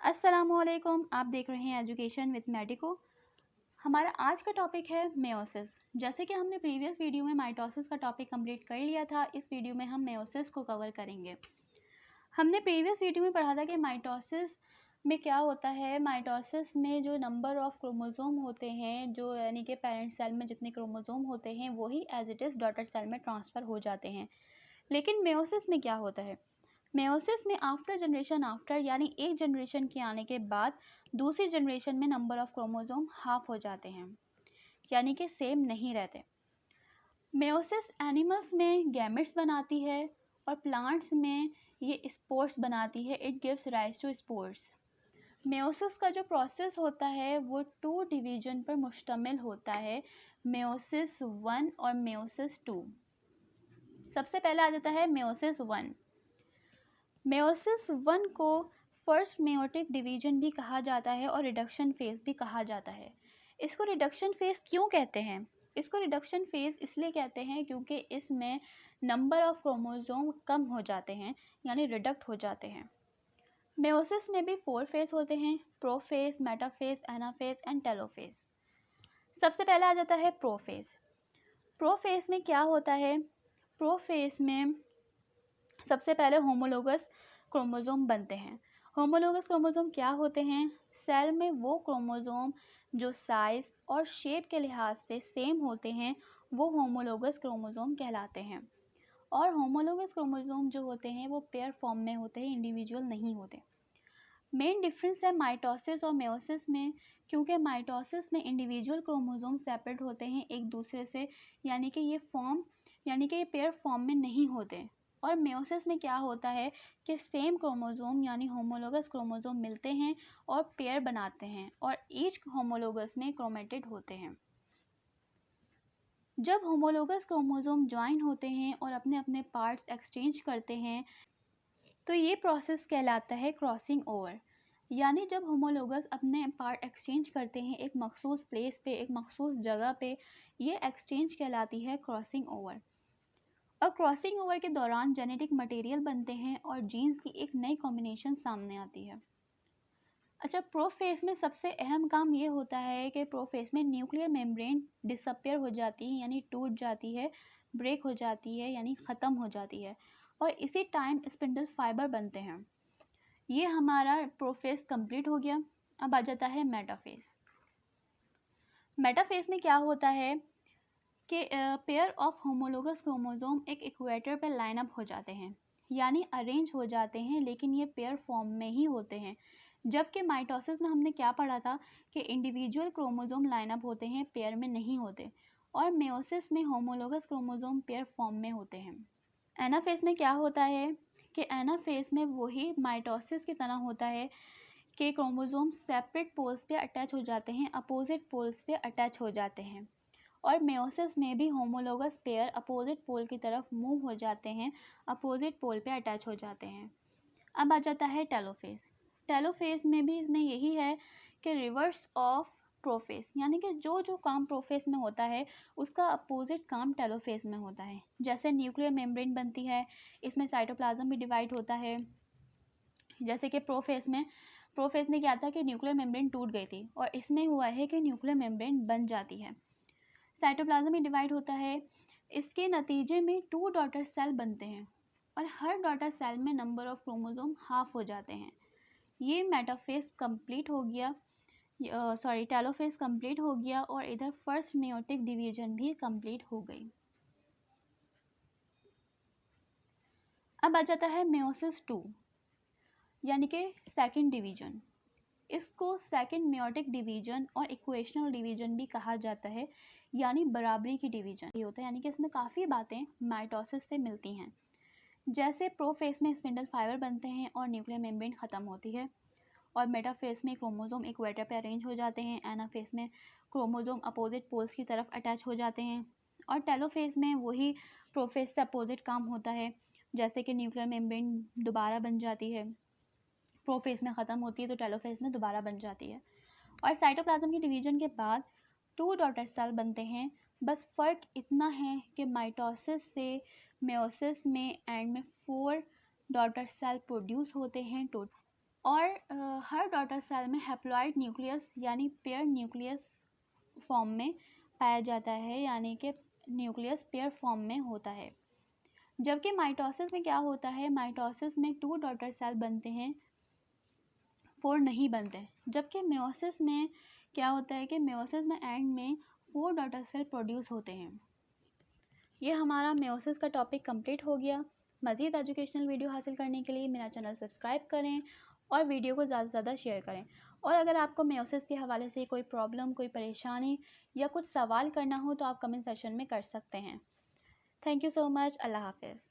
अस्सलामुअलैकुम। आप देख रहे हैं एजुकेशन विद मेडिको। हमारा आज का टॉपिक है मेयोसिस। जैसे कि हमने प्रीवियस वीडियो में माइटोसिस का टॉपिक कंप्लीट कर लिया था, इस वीडियो में हम मेयोसिस को कवर करेंगे। हमने प्रीवियस वीडियो में पढ़ा था कि माइटोसिस में क्या होता है। माइटोसिस में जो नंबर ऑफ क्रोमोसोम होते हैं, जो यानी कि पेरेंट सेल में जितने क्रोमोसोम होते हैं वही as it is daughter cell में ट्रांसफ़र हो जाते हैं। लेकिन मेयोसिस में क्या होता है? मेयोसिस में आफ्टर जनरेशन आफ्टर यानी एक जनरेशन के आने के बाद दूसरी जनरेशन में नंबर ऑफ क्रोमोसोम हाफ हो जाते हैं, यानी कि सेम नहीं रहते। मेयोसिस एनिमल्स में गैमेट्स बनाती है और प्लांट्स में ये स्पोर्स बनाती है। It gives rise to spores. Meiosis का जो प्रोसेस होता है वो 2 डिवीजन पर मुश्तमिल होता है, मेयोसिस 1 और मेयोसिस 2। सबसे पहले आ जाता है मेयोसिस 1। मेयोसिस 1 को फर्स्ट मेयोटिक डिवीजन भी कहा जाता है और रिडक्शन फेज भी कहा जाता है। इसको रिडक्शन फेज क्यों कहते हैं? इसको रिडक्शन फेज इसलिए कहते हैं क्योंकि इसमें नंबर ऑफ क्रोमोसोम कम हो जाते हैं, यानी रिडक्ट हो जाते हैं। मेयोसिस में भी 4 फेज होते हैं, prophase, metaphase, anaphase and telophase. सबसे पहले आ जाता है प्रोफेज। प्रोफेज में क्या होता है? प्रोफेज में सबसे पहले होमोलोगस क्रोमोसोम बनते हैं। होमोलोगस क्रोमोसोम क्या होते हैं? सेल में वो क्रोमोसोम जो साइज और शेप के लिहाज से सेम होते हैं वो होमोलोगस क्रोमोसोम कहलाते हैं। और होमोलोगस क्रोमोसोम जो होते हैं वो पेयर फॉर्म में होते हैं, इंडिविजुअल नहीं होते। मेन डिफरेंस है माइटोसिस और मेयोसिस में, क्योंकि माइटोसिस में इंडिविजुअल क्रोमोसोम सेपरेट होते हैं एक दूसरे से, यानी कि ये पेयर फॉर्म में नहीं होते। और मेयोसिस में क्या होता है कि सेम क्रोमोसोम यानी होमोलोगस क्रोमोसोम मिलते हैं और पेयर बनाते हैं और ईच होमोलोगस में क्रोमेटिड होते हैं। जब होमोलोगस क्रोमोसोम ज्वाइन होते हैं और अपने अपने पार्ट्स एक्सचेंज करते हैं तो ये प्रोसेस कहलाता है क्रॉसिंग ओवर। यानी जब होमोलोगस अपने पार्ट एक्सचेंज करते हैं एक मखसूस प्लेस पे, एक मखसूस जगह पे, ये एक्सचेंज कहलाती है क्रॉसिंग ओवर। और क्रॉसिंग ओवर के दौरान जेनेटिक मटेरियल बनते हैं और जीन्स की एक नई कॉम्बिनेशन सामने आती है। अच्छा, प्रोफेज में सबसे अहम काम ये होता है कि प्रोफेज में न्यूक्लियर मेम्ब्रेन डिसअपियर हो जाती है, यानी टूट जाती है, ब्रेक हो जाती है, यानी ख़त्म हो जाती है और इसी टाइम स्पिंडल फाइबर बनते हैं। ये हमारा प्रोफेज कंप्लीट हो गया। अब आ जाता है मेटाफेज। मेटाफेज में क्या होता है कि पेयर ऑफ होमोलोगस क्रोमोसोम एक इक्वेटर पर लाइन अप हो जाते हैं, यानी अरेंज हो जाते हैं, लेकिन ये पेयर फॉर्म में ही होते हैं। जबकि माइटोसिस में हमने क्या पढ़ा था कि इंडिविजुअल क्रोमोसोम लाइन अप होते हैं, पेयर में नहीं होते। और मेयोसिस में होमोलोगस क्रोमोसोम पेयर फॉर्म में होते हैं। एनाफेज में क्या होता है कि एनाफेज में वही माइटोसिस की तरह होता है कि क्रोमोसोम सेपरेट पोल्स पे अटैच हो जाते हैं, अपोजिट पोल्स पे अटैच हो जाते हैं। और मेयोसिस में भी होमोलोगस पेयर अपोजिट पोल की तरफ मूव हो जाते हैं, अपोजिट पोल पे अटैच हो जाते हैं। अब आ जाता है टेलोफेज। टेलोफेज में भी इसमें यही है कि रिवर्स ऑफ प्रोफेज, यानी कि जो जो काम प्रोफेज में होता है उसका अपोजिट काम टेलोफेज में होता है। जैसे न्यूक्लियर मेम्ब्रेन बनती है, इसमें साइटोप्लाज्म भी डिवाइड होता है। जैसे कि प्रोफेज में क्या था कि न्यूक्लियर मेम्ब्रेन टूट गई थी और इसमें हुआ है कि न्यूक्लियर मेम्ब्रेन बन जाती है, साइटोप्लाज्म में डिवाइड होता है। इसके नतीजे में 2 डॉटर सेल बनते हैं और हर डॉटर सेल में नंबर ऑफ क्रोमोसोम हाफ हो जाते हैं। ये मेटाफेज कंप्लीट हो गया, टेलोफेज कंप्लीट हो गया और इधर फर्स्ट मेयोटिक डिवीजन भी कंप्लीट हो गई। अब आ जाता है मेयोसिस 2, यानी कि सेकंड डिवीजन। इसको सेकंड मेयोटिक डिवीजन और इक्वेशनल डिवीजन भी कहा जाता है, यानी बराबरी की डिवीजन ये होता है। यानी कि इसमें काफ़ी बातें माइटोसिस से मिलती हैं। जैसे प्रोफेज में स्पिंडल फाइबर बनते हैं और न्यूक्लियर मेम्ब्रेन ख़त्म होती है, और मेटाफेज में क्रोमोसोम इक्वेटर पे अरेंज हो जाते हैं। एनाफेज में क्रोमोसोम अपोजिट पोल्स की तरफ अटैच हो जाते हैं और टेलोफेज में वही प्रोफेज से अपोजिट काम होता है, जैसे कि न्यूक्लियर मेम्ब्रेन दोबारा बन जाती है, प्रोफेज में ख़त्म होती है तो टेलोफेज में दोबारा बन जाती है। और साइटोप्लाज्म के डिवीजन के बाद 2 डॉटर सेल बनते हैं। बस फ़र्क इतना है कि माइटोसिस से मेयोसिस में एंड में 4 डॉटर सेल प्रोड्यूस होते हैं और हर डॉटर सेल में हैप्लॉइड न्यूक्लियस यानी पेयर न्यूक्लियस फॉर्म में पाया जाता है, यानी कि न्यूक्लियस पेयर फॉर्म में होता है। जबकि माइटोसिस में क्या होता है, माइटोसिस में 2 डॉटर सेल बनते हैं, 4 नहीं बनते। जबकि मेयोसिस में क्या होता है कि मेयोसिस में एंड में 4 डॉटर सेल प्रोड्यूस होते हैं। ये हमारा मेयोसिस का टॉपिक कंप्लीट हो गया। मज़ीद एजुकेशनल वीडियो हासिल करने के लिए मेरा चैनल सब्सक्राइब करें और वीडियो को ज़्यादा से ज़्यादा शेयर करें। और अगर आपको मेयोसिस के हवाले से कोई प्रॉब्लम, कोई परेशानी या कुछ सवाल करना हो तो आप कमेंट सेक्शन में कर सकते हैं। Thank you so much. अल्लाह हाफ़िज़।